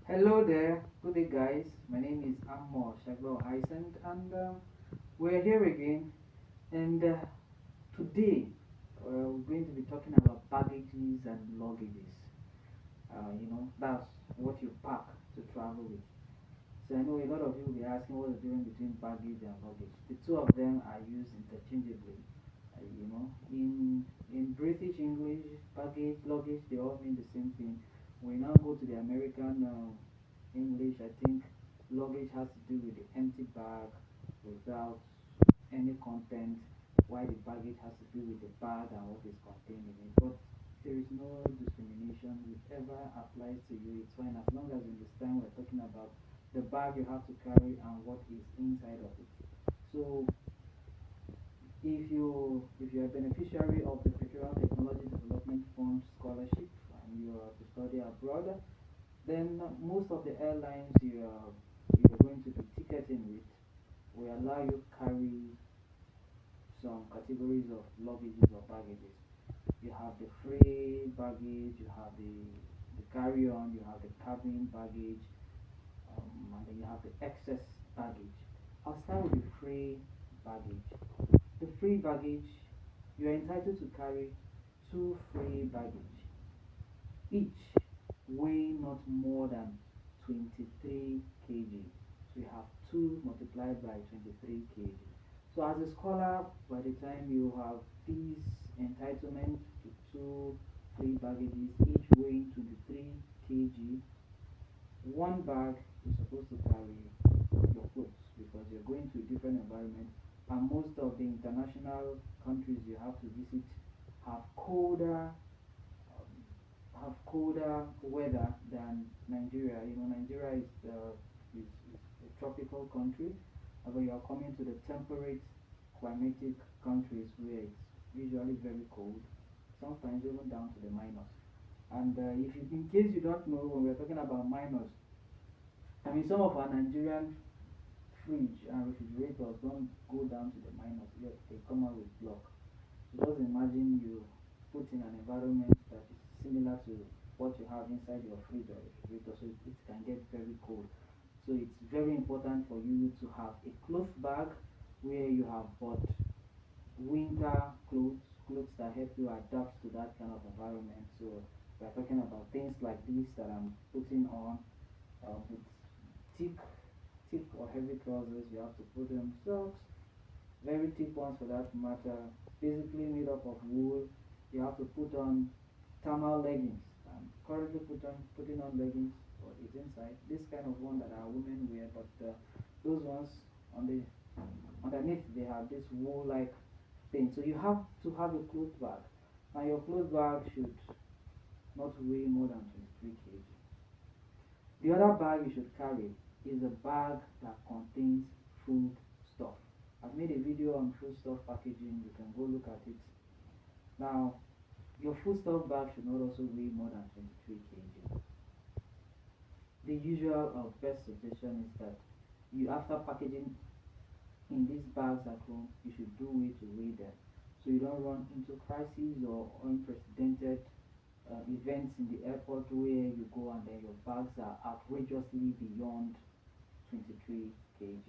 Hello there, good day guys. My name is Amor Shaglo Hysand and we're here again. And today we're going to be talking about baggages and luggages. That's what you pack to travel with. So I know a lot of you will be asking what's the difference between baggage and luggage. The two of them are used interchangeably. In British English, baggage, luggage, they all mean the same thing. We now go to the American English. I think luggage has to do with the empty bag without any content, while the baggage has to do with the bag and what is contained in it. But there is no discrimination. Whichever applies to you, it's fine as long as you understand we're talking about the bag you have to carry and what is inside of it. So if you're a beneficiary of the Petroleum Technology Development Fund scholarship and you are to study abroad, then most of the airlines you're going to be ticketing with will allow you carry some categories of luggages or baggages. You have the free baggage, you have the carry-on, you have the cabin baggage, and then you have the excess baggage. I'll start with the free baggage. The free baggage, you are entitled to carry two free baggage, each weigh not more than 23 kg. So you have 2 multiplied by 23 kg. So as a scholar, by the time you have this entitlement to two free baggages, each weighing 23 kg, one bag is supposed to carry your clothes because you're going to a different environment, and most of the international countries you have to visit have colder weather than Nigeria. Nigeria is a tropical country, but you are coming to the temperate climatic countries where it's usually very cold, sometimes even down to the minus. And if you, in case you don't know, when we're talking about minus, I mean some of our Nigerian fridge and refrigerators don't go down to the minus yet; they come out with block. So just imagine you put in an environment that is similar to what you have inside your fridge or refrigerator, so it can get very cold. So it's very important for you to have a cloth bag where you have bought winter clothes that help you adapt to that kind of environment. So we're talking about things like this that I'm putting on with thick, thick or heavy trousers. You have to put on socks, very thick ones for that matter, basically made up of wool. You have to put on thermal leggings. I'm currently putting on leggings, but it's inside. This kind of one that our women wear, but those ones on the underneath they have this wool-like thing. So you have to have a cloth bag, and your cloth bag should not weigh more than 23 kg. The other bag you should carry is a bag that contains food stuff. I've made a video on food stuff packaging. You can go look at it. Now, your food stuff bag should not also weigh more than 23 kg. The usual or best suggestion is that you, after packaging in these bags at home, you should do way to weigh them so you don't run into crises or unprecedented events in the airport where you go and then your bags are outrageously beyond 23 kg.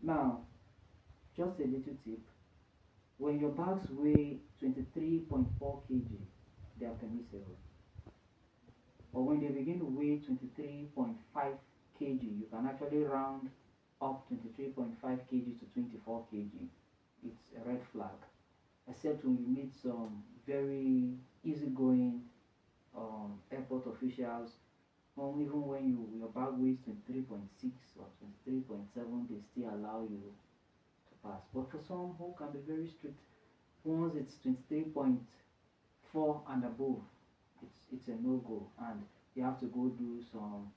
Now, just a little tip, when your bags weigh 23.4 kg, they are permissible. But when they begin to weigh 23.5 kg, you can actually round up 23.5 kg to 24 kg. It's a red flag, except when you meet some very easygoing airport officials. Even when your bag weighs 23.6 or 23.7, they still allow you to pass. But for some who can be very strict, once it's 23.4 and above, it's a no-go, and you have to go do some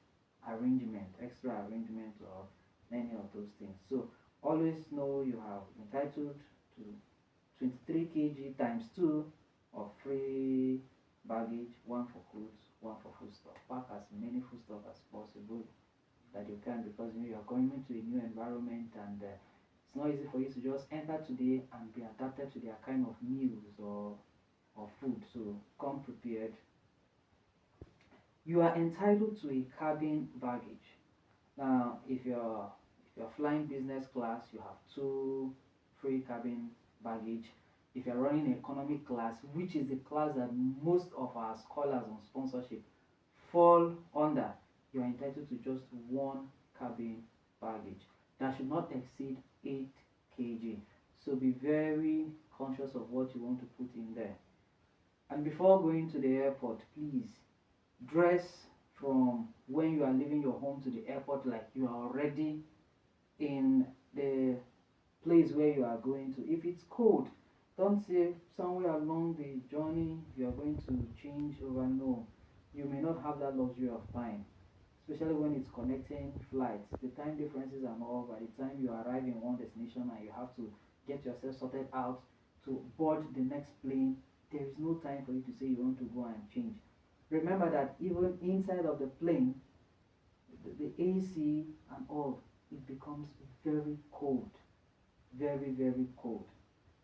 extra arrangement of many of those things. So always know you have entitled to 23 kg times 2 of free baggage, one for clothes, one for foodstuff. Pack as many foodstuff as possible that you can, because you are going into a new environment, and it's not easy for you to just enter today and be adapted to their kind of meals or food. So come prepared. You are entitled to a cabin baggage. Now, if you're flying business class, you have two free cabin baggage. If you're running economy class, which is the class that most of our scholars on sponsorship fall under, you're entitled to just one cabin baggage that should not exceed 8 kg. So be very conscious of what you want to put in there. And before going to the airport, please dress from when you are leaving your home to the airport like you are already in the place where you are going to. If it's cold, don't say somewhere along the journey you are going to change over. No, you may not have that luxury of time, especially when it's connecting flights. The time differences and all, by the time you arrive in one destination and you have to get yourself sorted out to board the next plane, there is no time for you to say you want to go and change. Remember that even inside of the plane, the AC and all, it becomes very cold, very, very cold.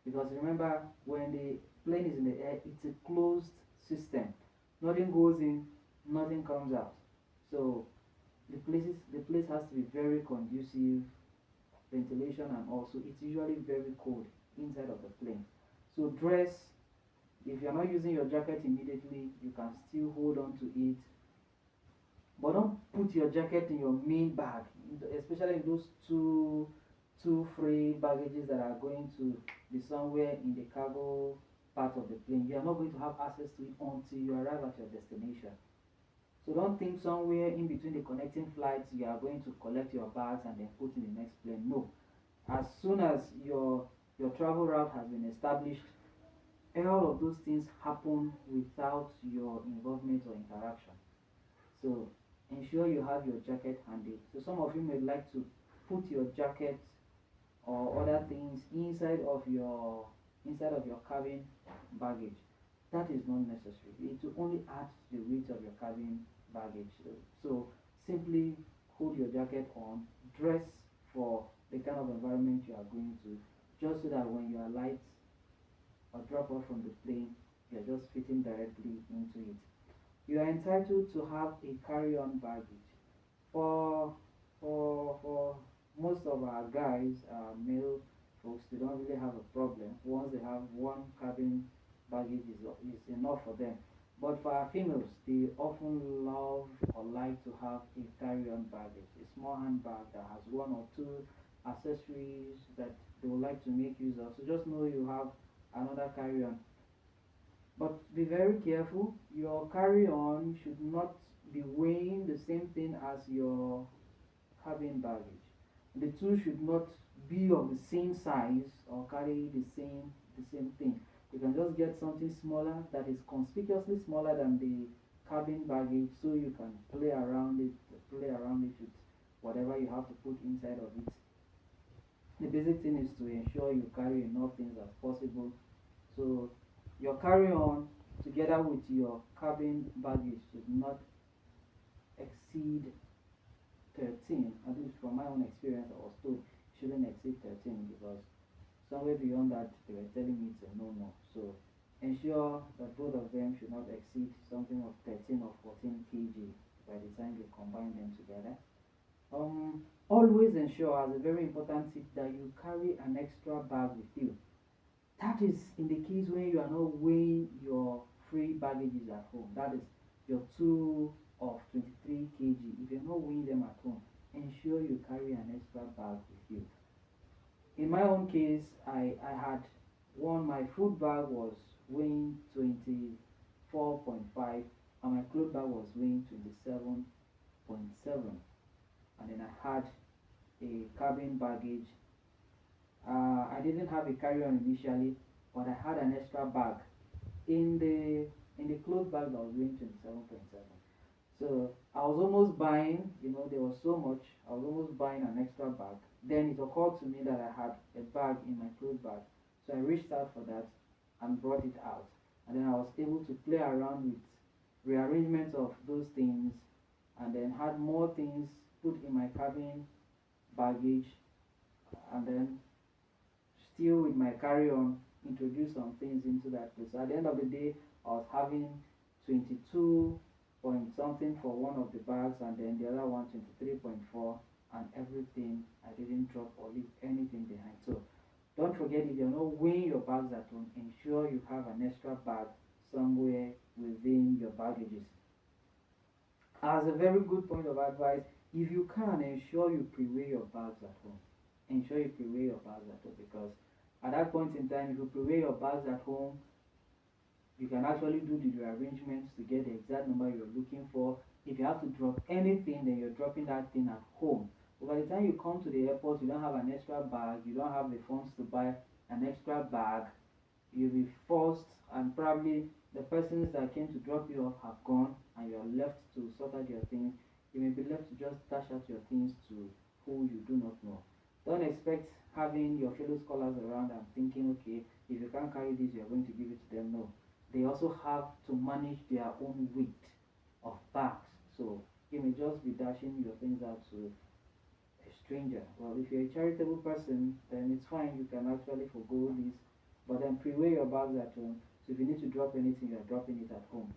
Because remember, when the plane is in the air, it's a closed system. Nothing goes in, nothing comes out. So the place has to be very conducive, ventilation and also it's usually very cold inside of the plane. So dress. If you're not using your jacket immediately, you can still hold on to it, but don't put your jacket in your main bag, especially in those two free baggages that are going to be somewhere in the cargo part of the plane. You are not going to have access to it until you arrive at your destination. So don't think somewhere in between the connecting flights you are going to collect your bags and then put in the next plane. No. As soon as your travel route has been established, all of those things happen without your involvement or interaction. So ensure you have your jacket handy. So some of you may like to put your jacket or other things inside of your cabin baggage. That is not necessary. It will only add to the weight of your cabin baggage. So simply hold your jacket on, dress for the kind of environment you are going to, just so that when you are light or drop off from the plane, you're just fitting directly into it. You are entitled to have a carry-on baggage. For most of our guys, male folks, they don't really have a problem. Once they have one cabin baggage is enough for them. But for our females, they often love or like to have a carry-on baggage, a small handbag that has one or two accessories that they would like to make use of. So just know you have another carry-on. But be very careful. Your carry-on should not be weighing the same thing as your cabin baggage. The two should not be of the same size or carry the same thing. You can just get something smaller that is conspicuously smaller than the cabin baggage, so you can play around it with whatever you have to put inside of it. The basic thing is to ensure you carry enough things as possible. So your carry-on together with your cabin baggage should not exceed 13. At least from my own experience, I was told it shouldn't exceed 13, because somewhere beyond that they were telling me it's a no-no. So ensure that both of them should not exceed something of 13 or 14 kg by the time you combine them together. Always ensure, as a very important tip, that you carry an extra bag with you. That is in the case when you are not weighing your free baggages at home. That is your two of 23 kg. If you're not weighing them at home, ensure you carry an extra bag with you. In my own case, I had one. My food bag was weighing 24.5 and my clothes bag was weighing 27.7, and then I had a cabin baggage. I didn't have a carry-on initially, but I had an extra bag in the clothes bag that was weighing 27.7. So I was almost buying, there was so much, I was almost buying an extra bag. Then it occurred to me that I had a bag in my clothes bag. So I reached out for that and brought it out. And then I was able to play around with rearrangement of those things, and then had more things put in my cabin baggage, and then still with my carry-on introduce some things into that place. So at the end of the day, I was having 22 point something for one of the bags, and then the other one 23.4, and everything. I didn't drop or leave anything behind. So don't forget, if you're not weighing your bags at home, ensure you have an extra bag somewhere within your baggages. As a very good point of advice, if you can, ensure you pre-weigh your bags at home. Ensure you pre-weigh your bags at home, because at that point in time, if you pre-weigh your bags at home, you can actually do the rearrangements to get the exact number you're looking for. If you have to drop anything, then you're dropping that thing at home. But by the time you come to the airport, you don't have an extra bag, you don't have the funds to buy an extra bag, you'll be forced, and probably the persons that came to drop you off have gone, and you're left to sort out your things. You may be left to just dash out your things to who you do not know. Don't expect having your fellow scholars around and thinking, okay, if you can't carry this, you're going to give it to them. No, they also have to manage their own weight of bags. So you may just be dashing your things out to a stranger. Well, if you're a charitable person, then it's fine. You can actually forgo this, but then pre-weigh your bags at home. So if you need to drop anything, you're dropping it at home.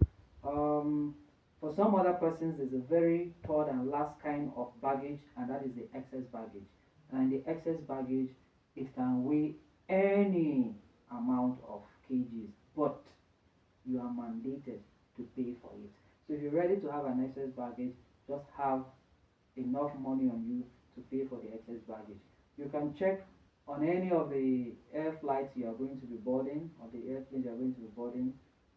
Um, for some other persons, there's a very third and last kind of baggage, and that is the excess baggage. And the excess baggage, it can weigh any amount of kgs, but you are mandated to pay for it. So if you're ready to have an excess baggage, just have enough money on you to pay for the excess baggage. You can check on any of the air flights you are going to be boarding, or the airplanes you are going to be boarding,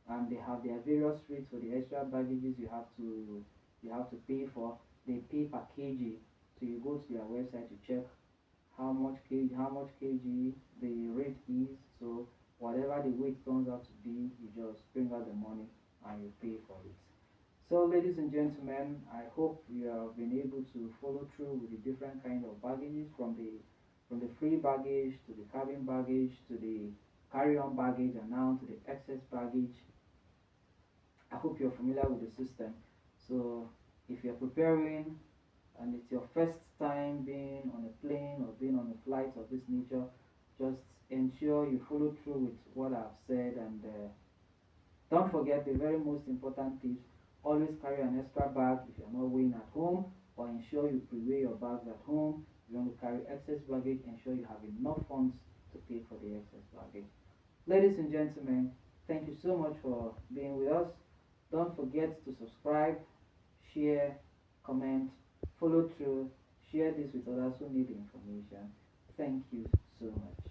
and they have their various rates for the extra baggages you have to pay for. They pay per kg. So you go to their website to check how much kg the rate is. So whatever the weight turns out to be, you just bring out the money and you pay for it. So ladies and gentlemen, I hope you have been able to follow through with the different kind of baggages, from the free baggage to the cabin baggage to the carry-on baggage, and now to the excess baggage. I hope you're familiar with the system. So if you're preparing and it's your first time being on a plane or being on a flight of this nature, just ensure you follow through with what I've said, and don't forget the very most important tips. Always carry an extra bag if you're not weighing at home, or ensure you pre-weigh your bags at home. If you want to carry excess baggage, ensure you have enough funds to pay for the excess baggage. Ladies and gentlemen, thank you so much for being with us. Don't forget to subscribe, share, comment, follow through, share this with others who need the information. Thank you so much.